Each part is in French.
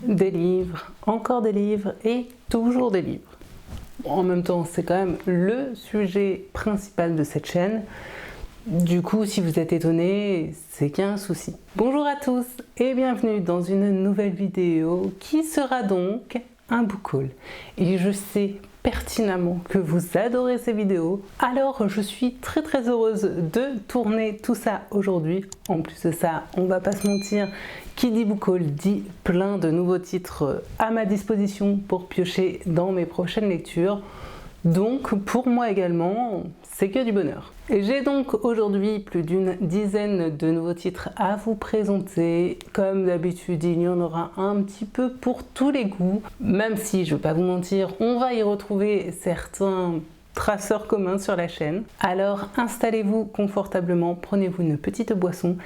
Des livres, encore des livres et toujours des livres. En même temps, c'est quand même le sujet principal de cette chaîne. Du coup, si vous êtes étonné, c'est qu'il y a un souci. Bonjour à tous et bienvenue dans une nouvelle vidéo qui sera donc un book haul. Et je sais pertinemment que vous adorez ces vidéos, alors je suis très heureuse de tourner tout ça aujourd'hui. En plus de ça, on va pas se mentir, qui dit book haul dit plein de nouveaux titres à ma disposition pour piocher dans mes prochaines lectures. Donc pour moi également, c'est que du bonheur. Et j'ai donc aujourd'hui plus d'une dizaine de nouveaux titres à vous présenter. Comme d'habitude, il y en aura un petit peu pour tous les goûts. Même si, je ne vais pas vous mentir, on va y retrouver certains traceurs communs sur la chaîne. Alors installez-vous confortablement, prenez-vous une petite boisson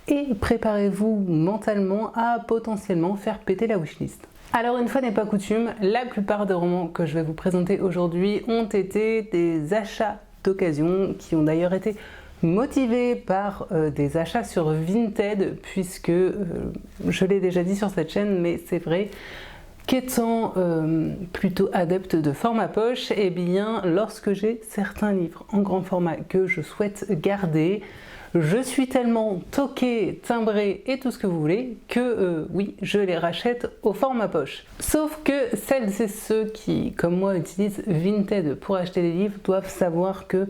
et préparez-vous mentalement à potentiellement faire péter la wishlist. Alors une fois n'est pas coutume, la plupart des romans que je vais vous présenter aujourd'hui ont été des achats d'occasion qui ont d'ailleurs été motivés par des achats sur Vinted puisque, je l'ai déjà dit sur cette chaîne, mais c'est vrai qu'étant plutôt adepte de format poche, et bien lorsque j'ai certains livres en grand format que je souhaite garder, je suis tellement toquée, timbrée et tout ce que vous voulez que oui, je les rachète au format poche. Sauf que celles et ceux qui, comme moi, utilisent Vinted pour acheter des livres doivent savoir que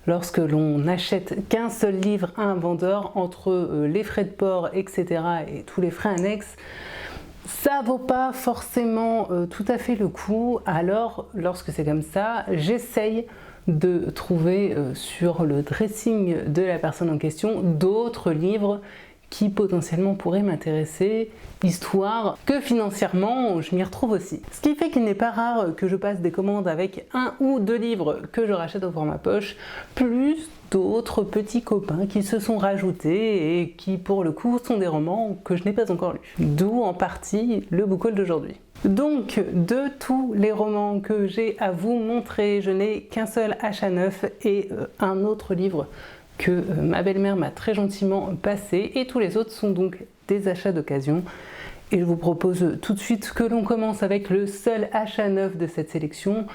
lorsque l'on n'achète qu'un seul livre à un vendeur, entre les frais de port, etc. et tous les frais annexes, ça vaut pas forcément tout à fait le coup. Alors, lorsque c'est comme ça, j'essaye de trouver sur le dressing de la personne en question d'autres livres qui potentiellement pourraient m'intéresser, histoire que financièrement je m'y retrouve aussi. Ce qui fait qu'il n'est pas rare que je passe des commandes avec un ou deux livres que je rachète au format poche, plus d'autres petits copains qui se sont rajoutés et qui pour le coup sont des romans que je n'ai pas encore lus. D'où en partie le book haul d'aujourd'hui. Donc, de tous les romans que j'ai à vous montrer, je n'ai qu'un seul achat neuf et un autre livre que ma belle-mère m'a très gentiment passé, et tous les autres sont donc des achats d'occasion. Et je vous propose tout de suite que l'on commence avec le seul achat neuf de cette sélection,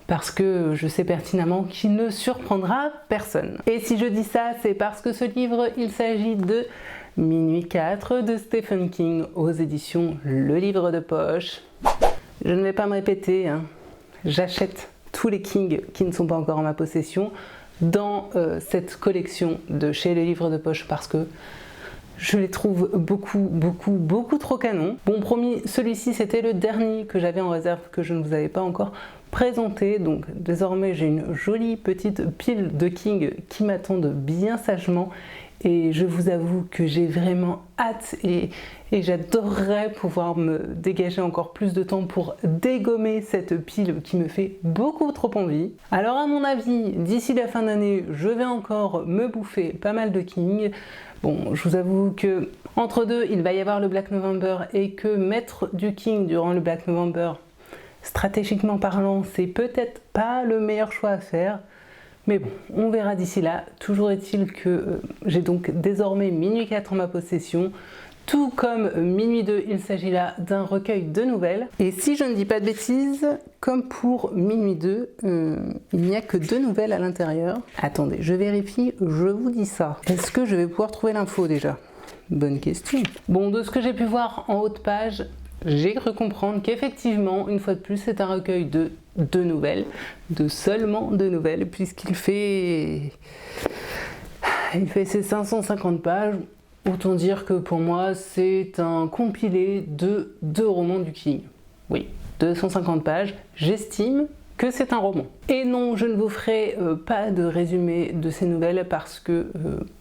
parce que je sais pertinemment qu'il ne surprendra personne. Et si je dis ça, c'est parce que ce livre, il s'agit de Minuit 4 de Stephen King aux éditions Le Livre de Poche. Je ne vais pas me répéter, hein. J'achète tous les King qui ne sont pas encore en ma possession dans cette collection de chez Le Livre de Poche parce que je les trouve beaucoup trop canons. Bon, promis, celui-ci c'était le dernier que j'avais en réserve que je ne vous avais pas encore présenté, donc désormais j'ai une jolie petite pile de King qui m'attendent bien sagement. Et je vous avoue que j'ai vraiment hâte et j'adorerais pouvoir me dégager encore plus de temps pour dégommer cette pile qui me fait beaucoup trop envie. Alors à mon avis, d'ici la fin d'année, je vais encore me bouffer pas mal de King. Bon, je vous avoue que entre deux, il va y avoir le Black November et que mettre du King durant le Black November, stratégiquement parlant, c'est peut-être pas le meilleur choix à faire. Mais bon, on verra d'ici là. Toujours est-il que j'ai donc désormais Minuit 4 en ma possession. Tout comme Minuit 2, il s'agit là d'un recueil de nouvelles. Et si je ne dis pas de bêtises, comme pour Minuit 2, il n'y a que 2 nouvelles à l'intérieur. Attendez, je vérifie, je vous dis ça. Est-ce que je vais pouvoir trouver l'info déjà? Bonne question. Bon, de ce que j'ai pu voir en haut de page, j'ai cru comprendre qu'effectivement, une fois de plus, c'est un recueil de 2 nouvelles, de seulement 2 nouvelles, puisqu'il fait ses 550 pages. Autant dire que pour moi, c'est un compilé de 2 romans du King. Oui, 250 pages, j'estime que c'est un roman. Et non, je ne vous ferai pas de résumé de ces nouvelles parce que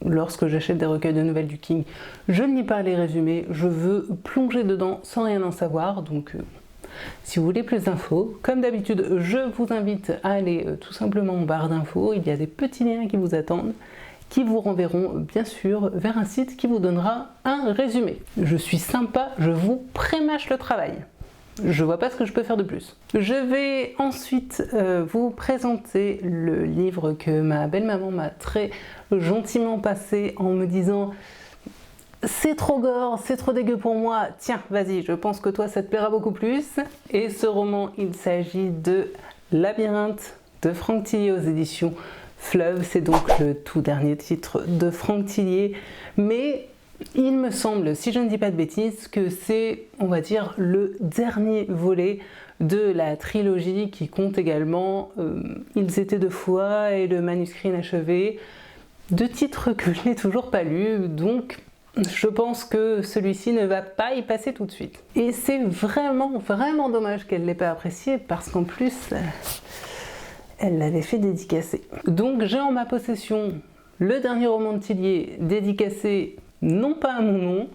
lorsque j'achète des recueils de nouvelles du King, je ne lis pas les résumés, je veux plonger dedans sans rien en savoir, donc si vous voulez plus d'infos, comme d'habitude, je vous invite à aller tout simplement en barre d'infos, il y a des petits liens qui vous attendent, qui vous renverront bien sûr vers un site qui vous donnera un résumé. Je suis sympa, je vous prémâche le travail. Je vois pas ce que je peux faire de plus. Je vais ensuite vous présenter le livre que ma belle-maman m'a très gentiment passé en me disant c'est trop gore, c'est trop dégueu pour moi, tiens, vas-y, je pense que toi ça te plaira beaucoup plus. Et ce roman, il s'agit de Labyrinthe de Franck Thillier aux éditions Fleuve. C'est donc le tout dernier titre de Franck Thillier, mais il me semble, si je ne dis pas de bêtises, que c'est, on va dire, le dernier volet de la trilogie qui compte également Ils étaient deux fois et le manuscrit inachevé, deux titres que je n'ai toujours pas lus, donc je pense que celui-ci ne va pas y passer tout de suite. Et c'est vraiment dommage qu'elle ne l'ait pas apprécié, parce qu'en plus, elle l'avait fait dédicacer. Donc j'ai en ma possession le dernier roman de Thillier dédicacé non pas à mon nom,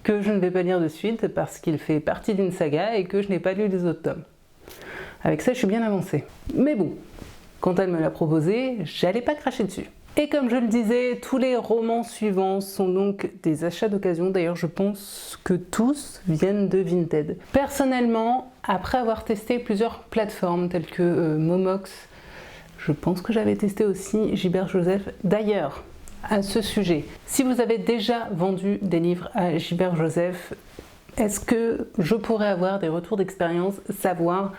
que je ne vais pas lire de suite parce qu'il fait partie d'une saga et que je n'ai pas lu les autres tomes. Avec ça, je suis bien avancée. Mais bon, quand elle me l'a proposé, j'allais pas cracher dessus. Et comme je le disais, tous les romans suivants sont donc des achats d'occasion. D'ailleurs, je pense que tous viennent de Vinted. Personnellement, après avoir testé plusieurs plateformes telles que Momox, je pense que j'avais testé aussi Gilbert Joseph. D'ailleurs, à ce sujet, si vous avez déjà vendu des livres à Gilbert Joseph, est-ce que je pourrais avoir des retours d'expérience, savoir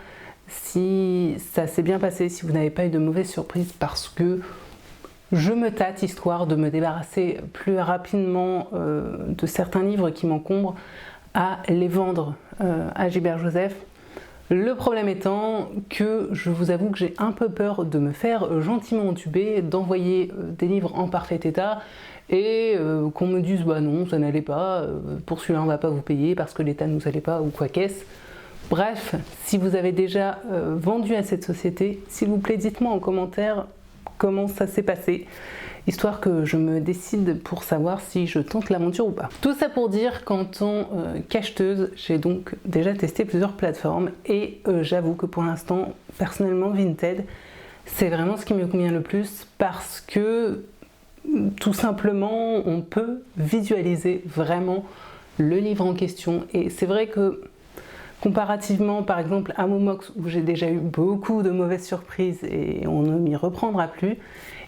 si ça s'est bien passé, si vous n'avez pas eu de mauvaises surprises, parce que je me tâte histoire de me débarrasser plus rapidement de certains livres qui m'encombrent à les vendre à Gilbert Joseph. Le problème étant que je vous avoue que j'ai un peu peur de me faire gentiment entuber, d'envoyer des livres en parfait état et qu'on me dise bah non, ça n'allait pas, pour celui-là on va pas vous payer parce que l'état ne nous allait pas ou quoi qu'est-ce. Bref, si vous avez déjà vendu à cette société, s'il vous plaît dites-moi en commentaire comment ça s'est passé, histoire que je me décide pour savoir si je tente l'aventure ou pas. Tout ça pour dire qu'en tant qu'acheteuse, j'ai donc déjà testé plusieurs plateformes et j'avoue que pour l'instant, personnellement, Vinted, c'est vraiment ce qui me convient le plus parce que tout simplement, on peut visualiser vraiment le livre en question. Et c'est vrai que comparativement par exemple à Momox où j'ai déjà eu beaucoup de mauvaises surprises et on ne m'y reprendra plus,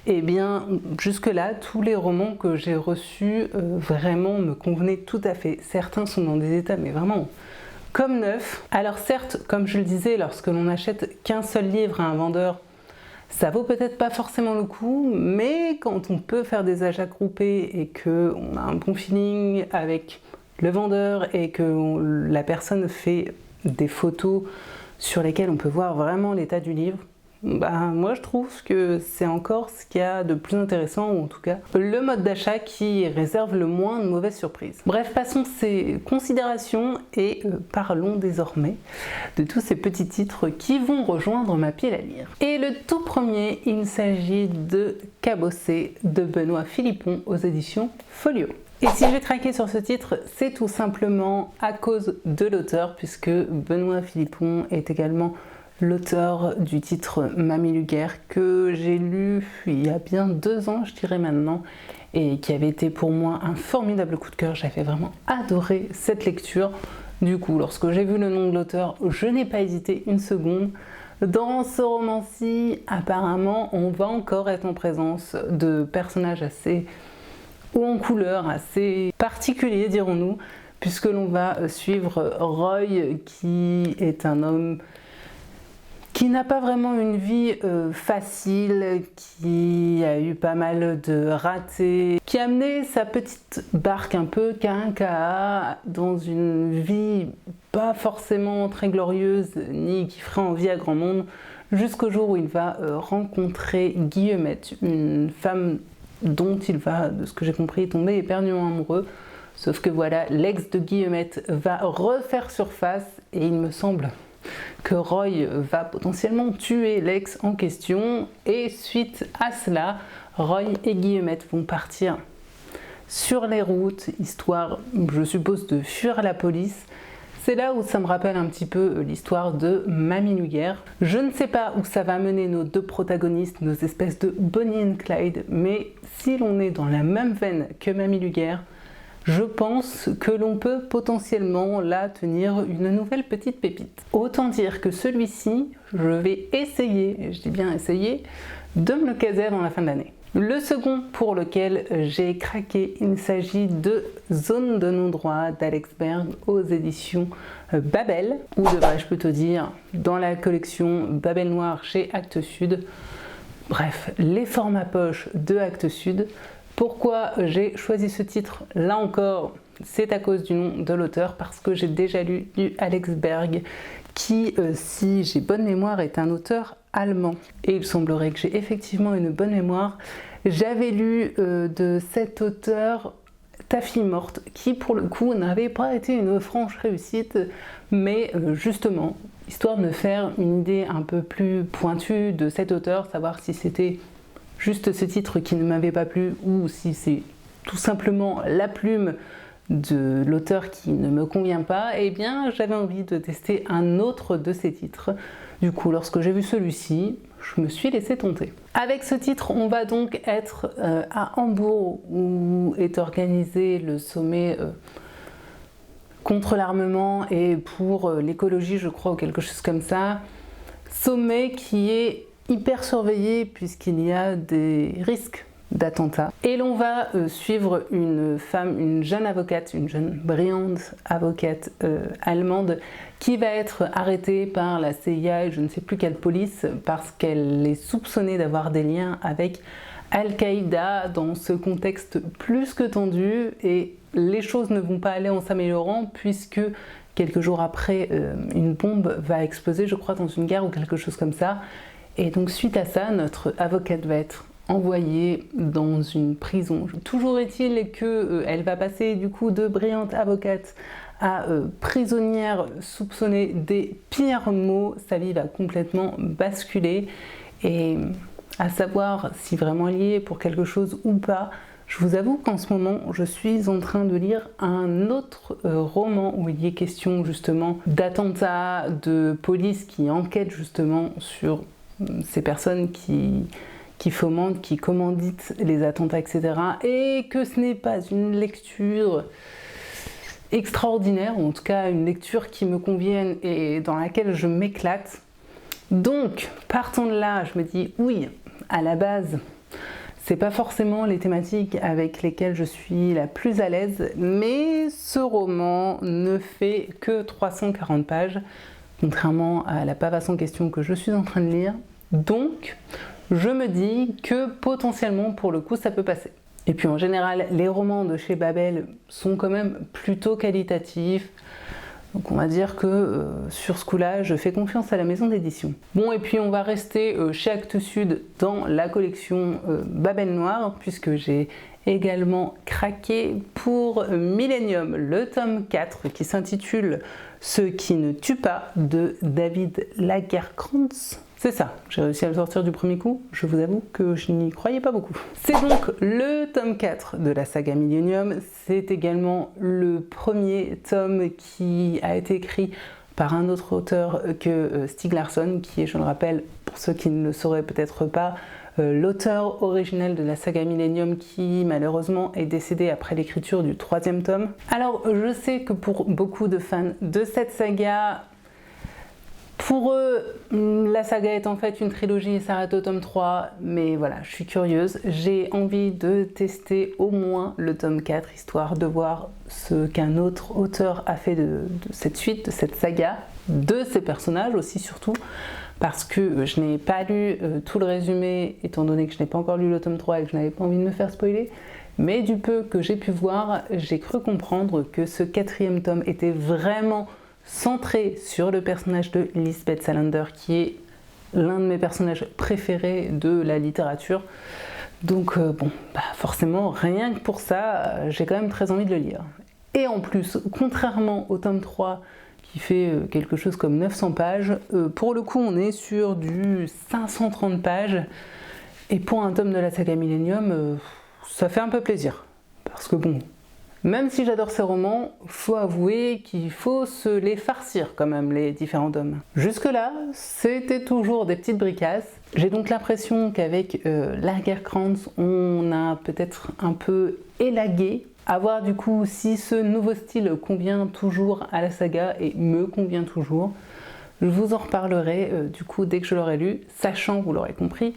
et bien jusque là tous les romans que j'ai reçus vraiment me convenaient tout à fait. Certains sont dans des états mais vraiment comme neufs. Alors certes, comme je le disais, lorsque l'on n'achète qu'un seul livre à un vendeur, ça vaut peut-être pas forcément le coup, mais quand on peut faire des achats groupés et qu'on a un bon feeling avec le vendeur et que la personne fait des photos sur lesquelles on peut voir vraiment l'état du livre, bah, moi je trouve que c'est encore ce qu'il y a de plus intéressant, ou en tout cas le mode d'achat qui réserve le moins de mauvaises surprises. Bref, passons ces considérations et parlons désormais de tous ces petits titres qui vont rejoindre ma pile à lire. Et le tout premier, il s'agit de Cabossé de Benoît Philippon aux éditions Folio. Et si j'ai craqué sur ce titre, c'est tout simplement à cause de l'auteur, puisque Benoît Philippon est également l'auteur du titre Mamie Luguerre, que j'ai lu il y a bien 2 ans, je dirais maintenant, et qui avait été pour moi un formidable coup de cœur. J'avais vraiment adoré cette lecture. Du coup, lorsque j'ai vu le nom de l'auteur, je n'ai pas hésité une seconde. Dans ce roman-ci, apparemment, on va encore être en présence de personnages assez haut en couleur, assez particuliers dirons-nous, puisque l'on va suivre Roy, qui est un homme qui n'a pas vraiment une vie facile, qui a eu pas mal de ratés, qui a mené sa petite barque un peu K1KA dans une vie pas forcément très glorieuse, ni qui ferait envie à grand monde, jusqu'au jour où il va rencontrer Guillemette, une femme dont il va, de ce que j'ai compris, tomber éperdument amoureux. Sauf que voilà, l'ex de Guillemette va refaire surface et il me semble que Roy va potentiellement tuer l'ex en question, et suite à cela, Roy et Guillemette vont partir sur les routes, histoire, je suppose, de fuir la police. C'est là où ça me rappelle un petit peu l'histoire de Mamie Luguerre. Je ne sais pas où ça va mener nos deux protagonistes, nos espèces de Bonnie and Clyde, mais si l'on est dans la même veine que Mamie Luguerre, je pense que l'on peut potentiellement là tenir une nouvelle petite pépite. Autant dire que celui-ci, je vais essayer, et je dis bien essayer, de me le caser avant la fin de l'année. Le second pour lequel j'ai craqué, il s'agit de Zone de non-droit d'Alex Berg aux éditions Babel, ou devrais-je plutôt dire dans la collection Babel Noir chez Actes Sud. Bref, les formats poche de Actes Sud. Pourquoi j'ai choisi ce titre? Là encore, c'est à cause du nom de l'auteur, parce que j'ai déjà lu du Alex Berg, qui, si j'ai bonne mémoire, est un auteur allemand. Et il semblerait que j'ai effectivement une bonne mémoire. J'avais lu de cet auteur Ta fille morte, qui pour le coup n'avait pas été une franche réussite, mais justement, histoire de me faire une idée un peu plus pointue de cet auteur, savoir si c'était juste ce titre qui ne m'avait pas plu ou si c'est tout simplement la plume de l'auteur qui ne me convient pas, eh bien j'avais envie de tester un autre de ces titres. Du coup, lorsque j'ai vu celui-ci, je me suis laissé tenter. Avec ce titre, on va donc être à Hambourg, où est organisé le sommet contre l'armement et pour l'écologie, je crois, ou quelque chose comme ça. Sommet qui est hyper surveillé puisqu'il y a des risques d'attentats. Et l'on va suivre une femme, une jeune avocate, une jeune brillante avocate allemande qui va être arrêtée par la CIA et je ne sais plus quelle police parce qu'elle est soupçonnée d'avoir des liens avec Al-Qaïda dans ce contexte plus que tendu, et les choses ne vont pas aller en s'améliorant puisque quelques jours après une bombe va exploser, je crois dans une gare ou quelque chose comme ça. Et donc suite à ça, notre avocate va être envoyée dans une prison. Toujours est-il qu'elle va passer du coup de brillante avocate à prisonnière soupçonnée des pires maux. Sa vie va complètement basculer et à savoir si vraiment elle y est pour quelque chose ou pas. Je vous avoue qu'en ce moment, je suis en train de lire un autre roman où il y est question justement d'attentats, de police qui enquête justement sur ces personnes qui fomentent, qui commanditent les attentats, etc. Et que ce n'est pas une lecture extraordinaire, ou en tout cas une lecture qui me convienne et dans laquelle je m'éclate. Donc, partant de là, je me dis, oui, à la base, c'est pas forcément les thématiques avec lesquelles je suis la plus à l'aise, mais ce roman ne fait que 340 pages, contrairement à la pavasse en question que je suis en train de lire. Donc, je me dis que potentiellement, pour le coup, ça peut passer. Et puis en général, les romans de chez Babel sont quand même plutôt qualitatifs. Donc on va dire que sur ce coup-là, je fais confiance à la maison d'édition. Bon, et puis on va rester chez Actes Sud dans la collection Babel Noir, puisque j'ai également craqué pour Millennium, le tome 4 qui s'intitule Ce qui ne tue pas de David Lagerkrantz. C'est ça, j'ai réussi à le sortir du premier coup, je vous avoue que je n'y croyais pas beaucoup. C'est donc le tome 4 de la saga Millennium, c'est également le premier tome qui a été écrit par un autre auteur que Stieg Larsson, qui est, je le rappelle, pour ceux qui ne le sauraient peut-être pas, l'auteur originel de la saga Millennium qui malheureusement est décédé après l'écriture du 3e tome. Alors je sais que pour beaucoup de fans de cette saga, pour eux, la saga est en fait une trilogie et s'arrête au tome 3, mais voilà, je suis curieuse. J'ai envie de tester au moins le tome 4, histoire de voir ce qu'un autre auteur a fait de cette suite, de cette saga, de ces personnages aussi surtout, parce que je n'ai pas lu tout le résumé, étant donné que je n'ai pas encore lu le tome 3 et que je n'avais pas envie de me faire spoiler. Mais du peu que j'ai pu voir, j'ai cru comprendre que ce 4e tome était vraiment centré sur le personnage de Lisbeth Salander, qui est l'un de mes personnages préférés de la littérature. Donc bon, forcément, rien que pour ça, j'ai quand même très envie de le lire. Et en plus, contrairement au tome 3, qui fait quelque chose comme 900 pages, pour le coup, on est sur du 530 pages. Et pour un tome de la saga Millennium, ça fait un peu plaisir. Parce que bon, même si j'adore ces romans, faut avouer qu'il faut se les farcir quand même, les différents tomes. Jusque-là, c'était toujours des petites bricasses. J'ai donc l'impression qu'avec Lagerkrantz, on a peut-être un peu élagué. À voir du coup si ce nouveau style convient toujours à la saga et me convient toujours. Je vous en reparlerai du coup dès que je l'aurai lu, sachant, vous l'aurez compris,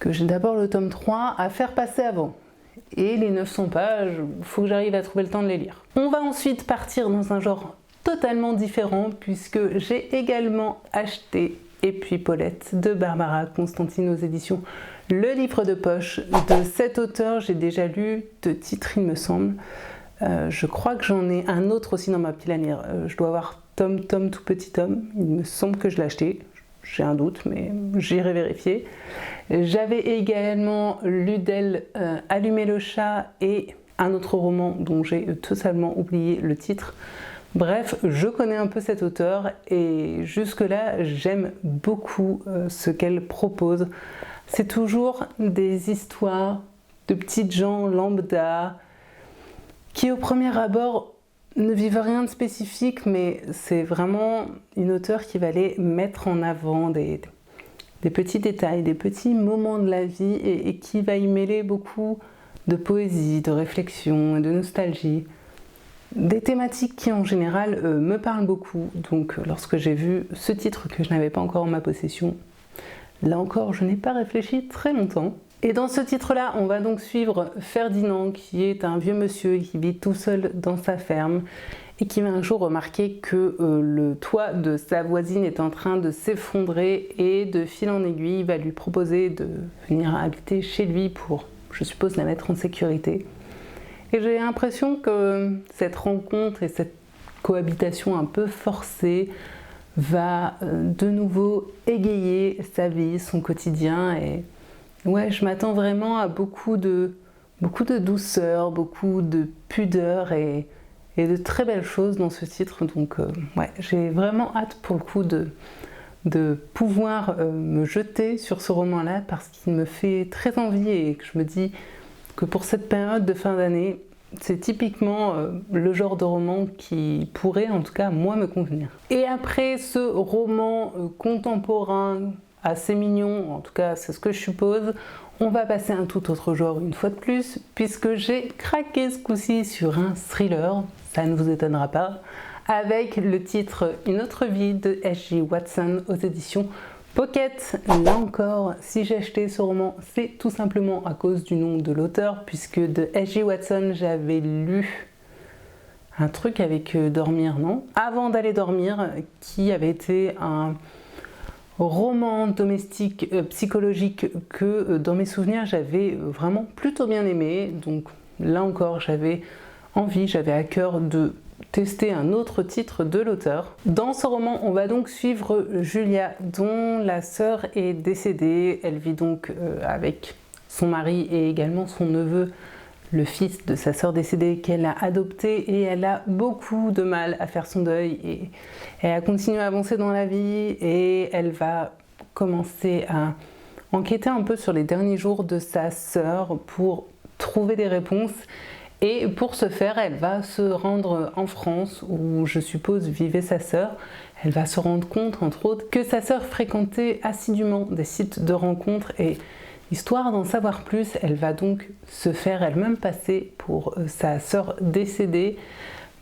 que j'ai d'abord le tome 3 à faire passer avant. Et les 900 pages, il faut que j'arrive à trouver le temps de les lire. On va ensuite partir dans un genre totalement différent puisque j'ai également acheté Et puis Paulette de Barbara Constantine aux éditions Le Livre de Poche. De cet auteur, j'ai déjà lu 2 titres, il me semble. Je crois que j'en ai un autre aussi dans ma pile à lire. Je dois avoir Tom, tout petit Tom. Il me semble que je l'ai acheté. J'ai un doute, mais j'irai vérifier. J'avais également lu d'elle Allumer le chat et un autre roman dont j'ai totalement oublié le titre. Bref, je connais un peu cet auteur et jusque-là, j'aime beaucoup ce qu'elle propose. C'est toujours des histoires de petites gens lambda qui, au premier abord, ne vivent rien de spécifique, mais c'est vraiment une auteure qui va aller mettre en avant des petits détails, des petits moments de la vie et qui va y mêler beaucoup de poésie, de réflexion et de nostalgie. Des thématiques qui en général me parlent beaucoup, donc lorsque j'ai vu ce titre que je n'avais pas encore en ma possession, là encore je n'ai pas réfléchi très longtemps. Et dans ce titre-là, on va donc suivre Ferdinand, qui est un vieux monsieur qui vit tout seul dans sa ferme et qui va un jour remarquer que le toit de sa voisine est en train de s'effondrer et de fil en aiguille, il va lui proposer de venir habiter chez lui pour, je suppose, la mettre en sécurité. Et j'ai l'impression que cette rencontre et cette cohabitation un peu forcée va de nouveau égayer sa vie, son quotidien. Et ouais, je m'attends vraiment à beaucoup de douceur, beaucoup de pudeur et de très belles choses dans ce titre. Donc ouais, j'ai vraiment hâte pour le coup de pouvoir me jeter sur ce roman-là parce qu'il me fait très envie et que je me dis que pour cette période de fin d'année, c'est typiquement le genre de roman qui pourrait en tout cas moi me convenir. Et après ce roman contemporain assez mignon, en tout cas c'est ce que je suppose, on va passer à un tout autre genre une fois de plus, puisque j'ai craqué ce coup-ci sur un thriller, ça ne vous étonnera pas, avec le titre Une autre vie de S.J. Watson aux éditions Pocket. Là encore, si j'ai acheté ce roman, c'est tout simplement à cause du nom de l'auteur, puisque de S.J. Watson, j'avais lu un truc avec Dormir, non ? Avant d'aller dormir, qui avait été un roman domestique psychologique que dans mes souvenirs, j'avais vraiment plutôt bien aimé. Donc là encore, j'avais envie, j'avais à cœur de tester un autre titre de l'auteur. Dans ce roman, on va donc suivre Julia, dont la sœur est décédée. Elle vit donc avec son mari et également son neveu, le fils de sa sœur décédée qu'elle a adopté, et elle a beaucoup de mal à faire son deuil et elle a continué à avancer dans la vie et elle va commencer à enquêter un peu sur les derniers jours de sa sœur pour trouver des réponses. Et pour ce faire, elle va se rendre en France où je suppose vivait sa sœur. Elle va se rendre compte, entre autres, que sa sœur fréquentait assidûment des sites de rencontres et histoire d'en savoir plus, elle va donc se faire elle-même passer pour sa sœur décédée.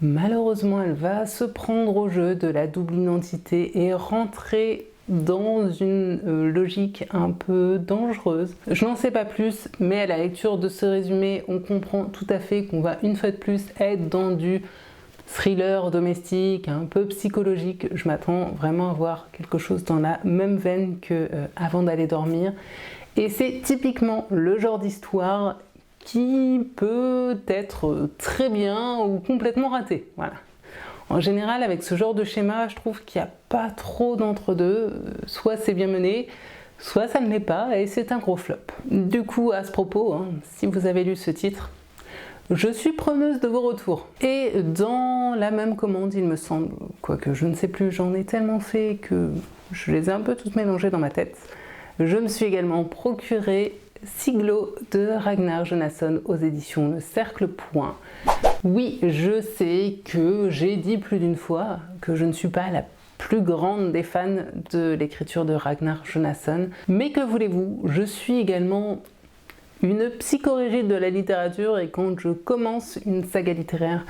Malheureusement, elle va se prendre au jeu de la double identité et rentrer dans une logique un peu dangereuse. Je n'en sais pas plus, mais à la lecture de ce résumé, on comprend tout à fait qu'on va une fois de plus être dans du thriller domestique, un peu psychologique. Je m'attends vraiment à voir quelque chose dans la même veine que Avant d'aller dormir. Et c'est typiquement le genre d'histoire qui peut être très bien ou complètement raté. Voilà. En général, avec ce genre de schéma, je trouve qu'il n'y a pas trop d'entre-deux. Soit c'est bien mené, soit ça ne l'est pas et c'est un gros flop. Du coup, à ce propos, si vous avez lu ce titre, je suis preneuse de vos retours. Et dans la même commande, il me semble, quoique je ne sais plus, j'en ai tellement fait que je les ai un peu toutes mélangées dans ma tête. Je me suis également procuré Siglo de Ragnar Jonasson aux éditions Le Cercle Point. Oui, je sais que j'ai dit plus d'une fois que je ne suis pas la plus grande des fans de l'écriture de Ragnar Jonasson, mais que voulez-vous, je suis également une psychorigide de la littérature et quand je commence une saga littéraire,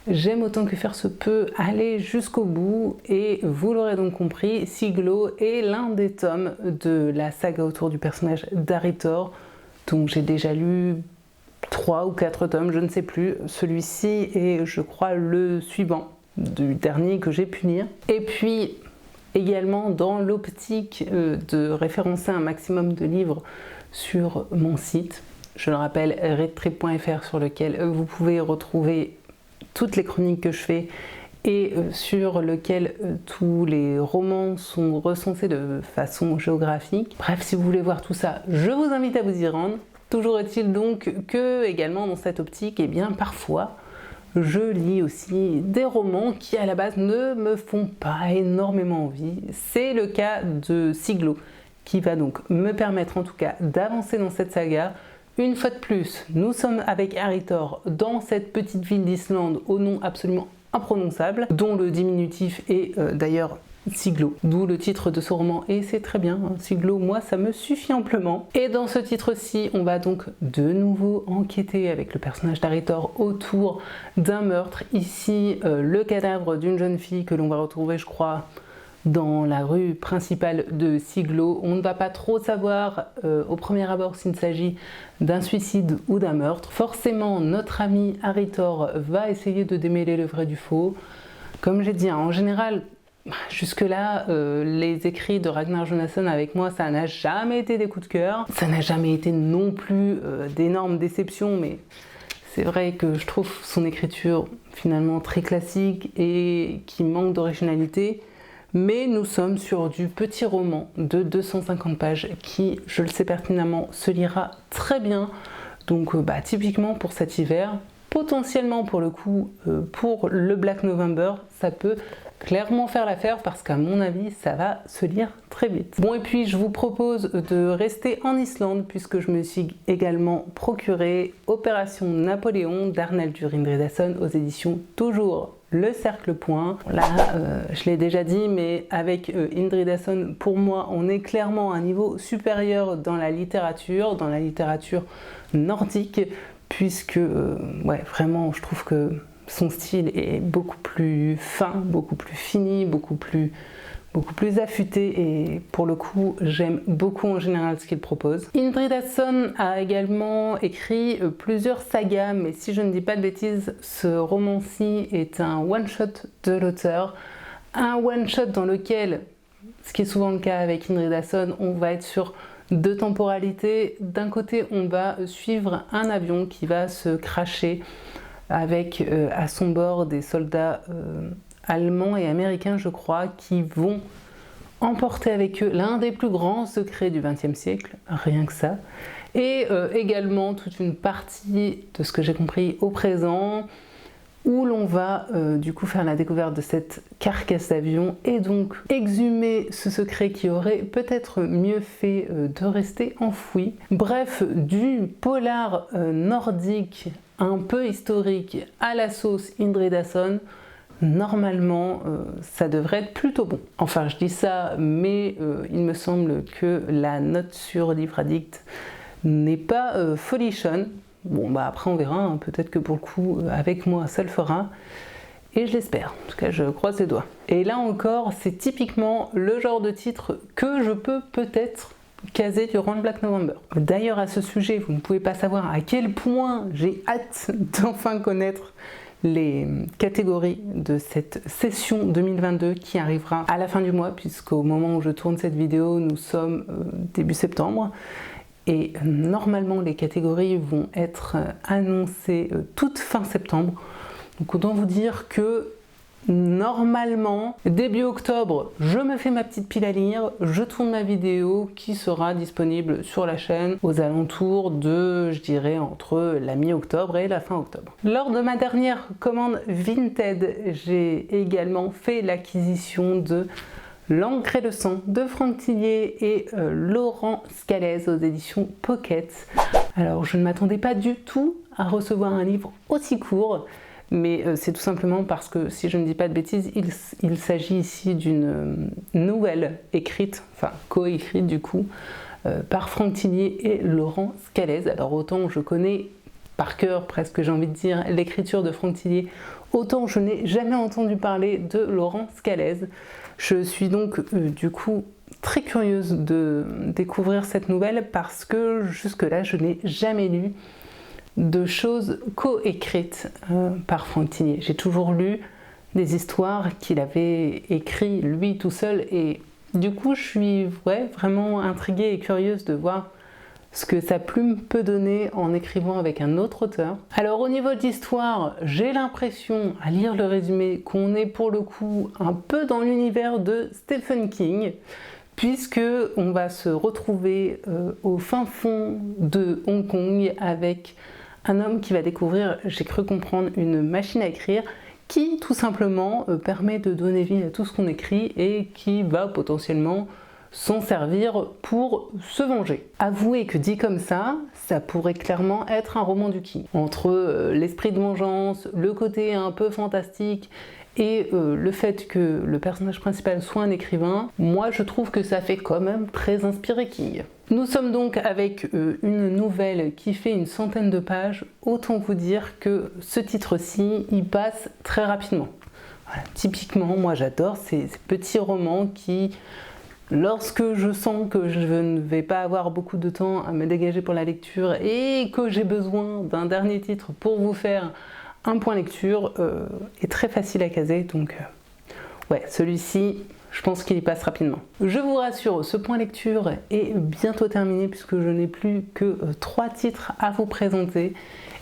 j'aime autant que faire se peut aller jusqu'au bout et vous l'aurez donc compris, Siglo est l'un des tomes de la saga autour du personnage d'Aritor, dont j'ai déjà lu 3 ou 4 tomes, je ne sais plus. Celui-ci est, je crois, le suivant du dernier que j'ai pu lire. Et puis également dans l'optique de référencer un maximum de livres sur mon site, je le rappelle, readtrip.fr, sur lequel vous pouvez retrouver toutes les chroniques que je fais et sur lequel tous les romans sont recensés de façon géographique. Bref, si vous voulez voir tout ça, je vous invite à vous y rendre. Toujours est-il donc que, également dans cette optique, eh bien parfois, je lis aussi des romans qui à la base ne me font pas énormément envie. C'est le cas de Siglo, qui va donc me permettre en tout cas d'avancer dans cette saga. Une fois de plus, nous sommes avec Aritor dans cette petite ville d'Islande au nom absolument imprononçable, dont le diminutif est d'ailleurs Siglo, d'où le titre de ce roman, et c'est très bien, hein, Siglo, moi ça me suffit amplement. Et dans ce titre-ci, on va donc de nouveau enquêter avec le personnage d'Aritor autour d'un meurtre, ici le cadavre d'une jeune fille que l'on va retrouver, je crois, dans la rue principale de Siglo. On ne va pas trop savoir au premier abord s'il s'agit d'un suicide ou d'un meurtre. Forcément, notre ami Aritor va essayer de démêler le vrai du faux. Comme j'ai dit, hein, en général, jusque-là, les écrits de Ragnar Jonasson avec moi, ça n'a jamais été des coups de cœur. Ça n'a jamais été non plus d'énormes déceptions, mais c'est vrai que je trouve son écriture finalement très classique et qui manque d'originalité. Mais nous sommes sur du petit roman de 250 pages qui, je le sais pertinemment, se lira très bien. Donc typiquement pour cet hiver, potentiellement pour le coup, pour le Black November, ça peut clairement faire l'affaire parce qu'à mon avis, ça va se lire très vite. Bon, et puis je vous propose de rester en Islande puisque je me suis également procuré Opération Napoléon d'Arnaldur Indridason aux éditions toujours Le Cercle Point. Là, je l'ai déjà dit, mais avec Indridason, pour moi, on est clairement à un niveau supérieur dans la littérature nordique, puisque, ouais, vraiment, je trouve que son style est beaucoup plus fin, beaucoup plus fini, beaucoup plus affûté, et pour le coup j'aime beaucoup en général ce qu'il propose. Indridason a également écrit plusieurs sagas, mais si je ne dis pas de bêtises, ce roman-ci est un one-shot de l'auteur, un one-shot dans lequel, ce qui est souvent le cas avec Indridason, on va être sur deux temporalités. D'un côté, on va suivre un avion qui va se crasher avec à son bord des soldats allemands et américains, je crois, qui vont emporter avec eux l'un des plus grands secrets du XXe siècle, rien que ça. Et également toute une partie de ce que j'ai compris au présent, où l'on va du coup faire la découverte de cette carcasse d'avion et donc exhumer ce secret qui aurait peut-être mieux fait de rester enfoui. Bref, du polar nordique un peu historique à la sauce Indridason, normalement ça devrait être plutôt bon. Enfin, je dis ça, mais il me semble que la note sur Livre Addict n'est pas folichonne. Bon, après on verra, hein, peut-être que pour le coup, avec moi, ça le fera. Et je l'espère, en tout cas je croise les doigts. Et là encore, c'est typiquement le genre de titre que je peux peut-être caser durant le Black November. D'ailleurs, à ce sujet, vous ne pouvez pas savoir à quel point j'ai hâte d'enfin connaître les catégories de cette session 2022 qui arrivera à la fin du mois, puisqu'au moment où je tourne cette vidéo, nous sommes début septembre. Et normalement, les catégories vont être annoncées toute fin septembre. Donc autant vous dire que normalement, début octobre, je me fais ma petite pile à lire, je tourne ma vidéo qui sera disponible sur la chaîne aux alentours de, je dirais, entre la mi-octobre et la fin octobre. Lors de ma dernière commande Vinted, j'ai également fait l'acquisition de L'encre et le sang de Franck Tillier et Laurent Scalez aux éditions Pocket. Alors je ne m'attendais pas du tout à recevoir un livre aussi court, mais c'est tout simplement parce que, si je ne dis pas de bêtises, il s'agit ici d'une nouvelle écrite, enfin coécrite du coup, par Franck Tillier et Laurent Scalez. Alors autant je connais par cœur presque, j'ai envie de dire, l'écriture de Franck Thillier, autant je n'ai jamais entendu parler de Laurent Scalez. Je suis donc du coup très curieuse de découvrir cette nouvelle parce que jusque-là je n'ai jamais lu de choses co-écrites par Franck Thillier. J'ai toujours lu des histoires qu'il avait écrites lui tout seul et du coup je suis vraiment intriguée et curieuse de voir ce que sa plume peut donner en écrivant avec un autre auteur. Alors au niveau de l'histoire, j'ai l'impression, à lire le résumé, qu'on est pour le coup un peu dans l'univers de Stephen King, puisque on va se retrouver au fin fond de Hong Kong avec un homme qui va découvrir, j'ai cru comprendre, une machine à écrire qui tout simplement permet de donner vie à tout ce qu'on écrit et qui va potentiellement s'en servir pour se venger. Avouez que dit comme ça pourrait clairement être un roman du King. Entre l'esprit de vengeance, le côté un peu fantastique et le fait que le personnage principal soit un écrivain, moi je trouve que ça fait quand même très inspiré King. Nous sommes donc avec une nouvelle qui fait une centaine de pages, autant vous dire que ce titre-ci, il passe très rapidement. Voilà, typiquement, moi j'adore ces petits romans qui, lorsque je sens que je ne vais pas avoir beaucoup de temps à me dégager pour la lecture et que j'ai besoin d'un dernier titre pour vous faire un point lecture, est très facile à caser, donc ouais, celui-ci, je pense qu'il y passe rapidement. Je vous rassure, ce point lecture est bientôt terminé puisque je n'ai plus que 3 titres à vous présenter.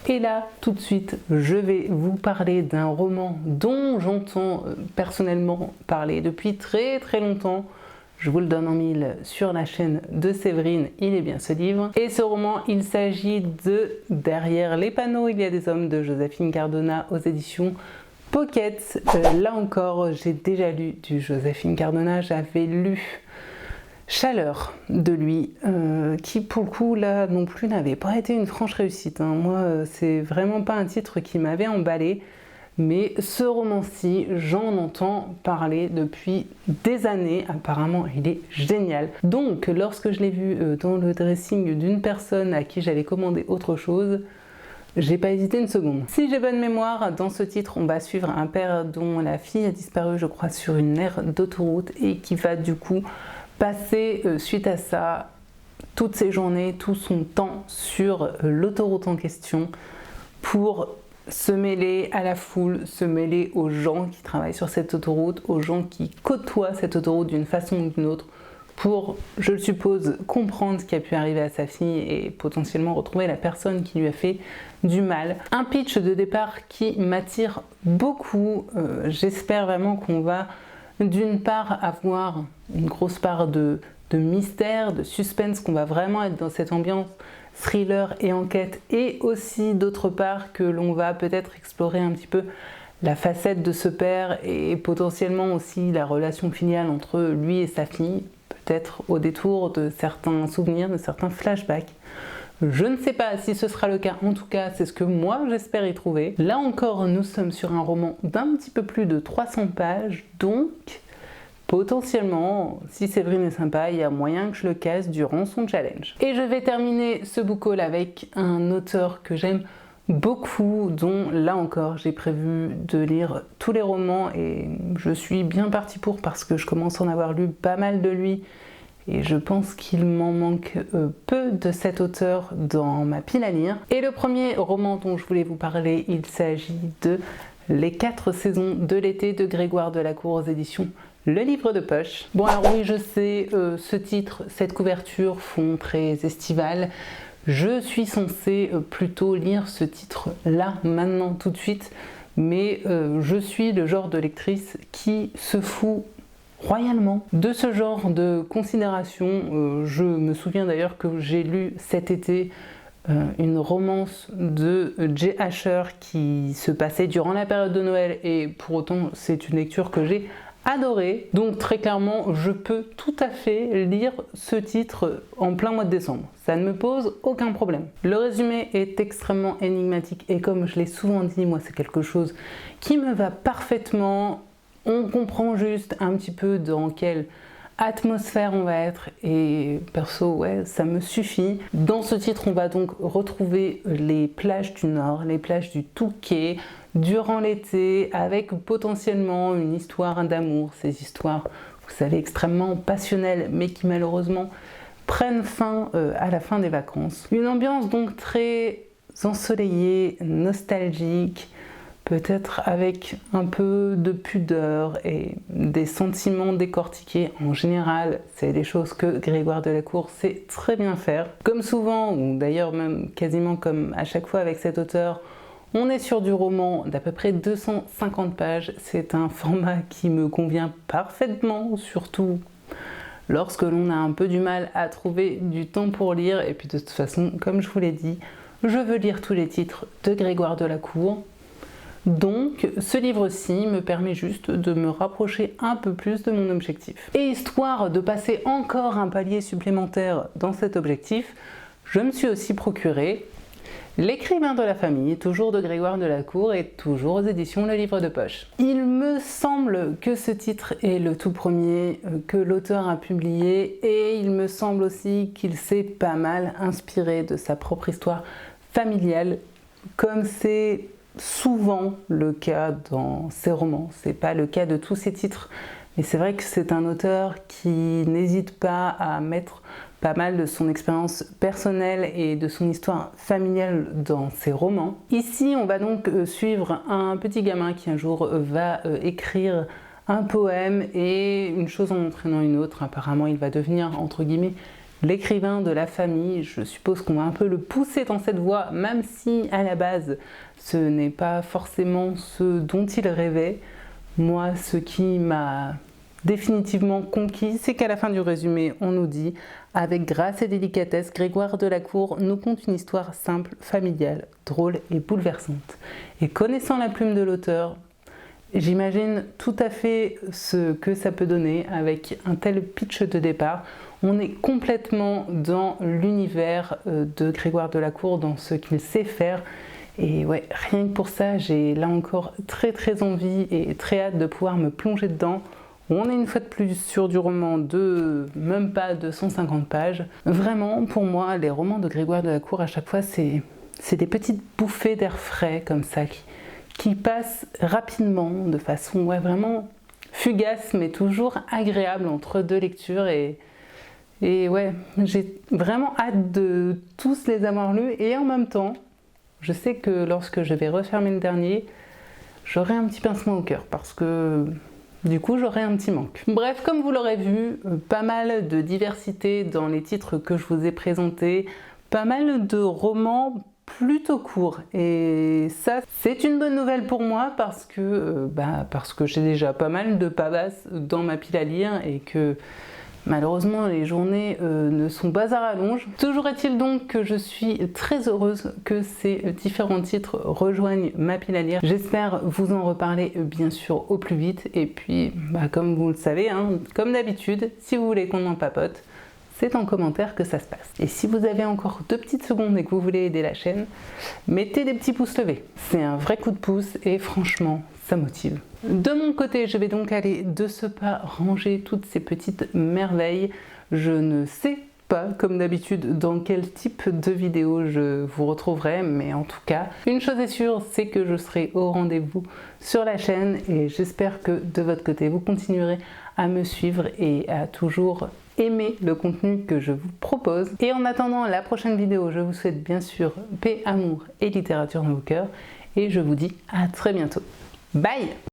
Et là, tout de suite, je vais vous parler d'un roman dont j'entends personnellement parler depuis très très longtemps. Je vous le donne en mille sur la chaîne de Séverine, il est bien ce livre. Et ce roman, il s'agit de Derrière les panneaux, il y a des hommes de Joséphine Cardona aux éditions Pocket. Là encore, j'ai déjà lu du Joséphine Cardona, j'avais lu Chaleur de lui, qui pour le coup là non plus n'avait pas été une franche réussite. Moi, c'est vraiment pas un titre qui m'avait emballé. Mais ce roman-ci, j'en entends parler depuis des années, apparemment il est génial. Donc lorsque je l'ai vu dans le dressing d'une personne à qui j'allais commander autre chose, j'ai pas hésité une seconde. Si j'ai bonne mémoire, dans ce titre on va suivre un père dont la fille a disparu je crois sur une aire d'autoroute et qui va du coup passer suite à ça toutes ses journées, tout son temps sur l'autoroute en question pour se mêler à la foule, se mêler aux gens qui travaillent sur cette autoroute, aux gens qui côtoient cette autoroute d'une façon ou d'une autre pour, je le suppose, comprendre ce qui a pu arriver à sa fille et potentiellement retrouver la personne qui lui a fait du mal. Un pitch de départ qui m'attire beaucoup. J'espère vraiment qu'on va d'une part avoir une grosse part de mystère, de suspense, qu'on va vraiment être dans cette ambiance thriller et enquête, et aussi d'autre part que l'on va peut-être explorer un petit peu la facette de ce père et potentiellement aussi la relation filiale entre lui et sa fille, peut-être au détour de certains souvenirs, de certains flashbacks. Je ne sais pas si ce sera le cas, en tout cas c'est ce que moi j'espère y trouver. Là encore nous sommes sur un roman d'un petit peu plus de 300 pages, donc potentiellement, si Séverine est sympa, il y a moyen que je le casse durant son challenge. Et je vais terminer ce book haul avec un auteur que j'aime beaucoup, dont là encore j'ai prévu de lire tous les romans et je suis bien partie pour parce que je commence à en avoir lu pas mal de lui et je pense qu'il m'en manque peu de cet auteur dans ma pile à lire. Et le premier roman dont je voulais vous parler, il s'agit de Les 4 saisons de l'été de Grégoire Delacour aux éditions Le Livre de Poche. Bon alors oui, je sais, ce titre, cette couverture font très estival. Je suis censée plutôt lire ce titre là, maintenant, tout de suite, mais je suis le genre de lectrice qui se fout royalement de ce genre de considération. Je me souviens d'ailleurs que j'ai lu cet été une romance de J. Asher qui se passait durant la période de Noël et pour autant c'est une lecture que j'ai adorée. Donc très clairement je peux tout à fait lire ce titre en plein mois de décembre. Ça ne me pose aucun problème. Le résumé est extrêmement énigmatique et comme je l'ai souvent dit, moi c'est quelque chose qui me va parfaitement. On comprend juste un petit peu dans quelle atmosphère on va être, et perso ouais ça me suffit. Dans ce titre on va donc retrouver les plages du Nord, les plages du Touquet durant l'été, avec potentiellement une histoire d'amour, ces histoires vous savez extrêmement passionnelles mais qui malheureusement prennent fin à la fin des vacances. Une ambiance donc très ensoleillée, nostalgique, peut-être avec un peu de pudeur et des sentiments décortiqués. En général, c'est des choses que Grégoire Delacour sait très bien faire. Comme souvent, ou d'ailleurs même quasiment comme à chaque fois avec cet auteur, on est sur du roman d'à peu près 250 pages. C'est un format qui me convient parfaitement, surtout lorsque l'on a un peu du mal à trouver du temps pour lire. Et puis de toute façon, comme je vous l'ai dit, je veux lire tous les titres de Grégoire Delacour. Donc ce livre-ci me permet juste de me rapprocher un peu plus de mon objectif. Et histoire de passer encore un palier supplémentaire dans cet objectif, je me suis aussi procuré L'écrivain de la famille, toujours de Grégoire Delacour et toujours aux éditions Le Livre de Poche. Il me semble que ce titre est le tout premier que l'auteur a publié, et il me semble aussi qu'il s'est pas mal inspiré de sa propre histoire familiale, comme c'est souvent le cas dans ses romans. C'est pas le cas de tous ses titres, mais c'est vrai que c'est un auteur qui n'hésite pas à mettre pas mal de son expérience personnelle et de son histoire familiale dans ses romans. Ici, on va donc suivre un petit gamin qui un jour va écrire un poème, et une chose en entraînant une autre, apparemment il va devenir entre guillemets l'écrivain de la famille. Je suppose qu'on va un peu le pousser dans cette voie, même si à la base ce n'est pas forcément ce dont il rêvait. Moi, ce qui m'a définitivement conquis, c'est qu'à la fin du résumé, on nous dit « Avec grâce et délicatesse, Grégoire Delacour nous conte une histoire simple, familiale, drôle et bouleversante. » Et connaissant la plume de l'auteur, j'imagine tout à fait ce que ça peut donner avec un tel pitch de départ. On est complètement dans l'univers de Grégoire Delacour, dans ce qu'il sait faire. Et ouais, rien que pour ça, j'ai là encore très envie et très hâte de pouvoir me plonger dedans. On est une fois de plus sur du roman de même pas 250 pages. Vraiment, pour moi, les romans de Grégoire Delacour, à chaque fois, c'est des petites bouffées d'air frais comme ça, qui passent rapidement, de façon ouais, vraiment fugace, mais toujours agréable entre deux lectures. Et ouais, j'ai vraiment hâte de tous les avoir lus, et en même temps, je sais que lorsque je vais refermer le dernier, j'aurai un petit pincement au cœur, parce que du coup j'aurai un petit manque. Bref, comme vous l'aurez vu, pas mal de diversité dans les titres que je vous ai présentés, pas mal de romans plutôt courts, et ça c'est une bonne nouvelle pour moi, parce que j'ai déjà pas mal de pavasses dans ma pile à lire, et que malheureusement les journées ne sont pas à rallonge. Toujours est-il donc que je suis très heureuse que ces différents titres rejoignent ma pile à lire. J'espère vous en reparler bien sûr au plus vite, et puis comme vous le savez, hein, comme d'habitude, si vous voulez qu'on en papote, c'est en commentaire que ça se passe. Et si vous avez encore 2 petites secondes et que vous voulez aider la chaîne, mettez des petits pouces levés. C'est un vrai coup de pouce et franchement, ça motive. De mon côté, je vais donc aller de ce pas ranger toutes ces petites merveilles. Je ne sais pas, comme d'habitude, dans quel type de vidéo je vous retrouverai, mais en tout cas, une chose est sûre, c'est que je serai au rendez-vous sur la chaîne, et j'espère que de votre côté, vous continuerez à me suivre et à toujours aimer le contenu que je vous propose. Et en attendant la prochaine vidéo, je vous souhaite bien sûr paix, amour et littérature dans vos cœurs, et je vous dis à très bientôt. Bye!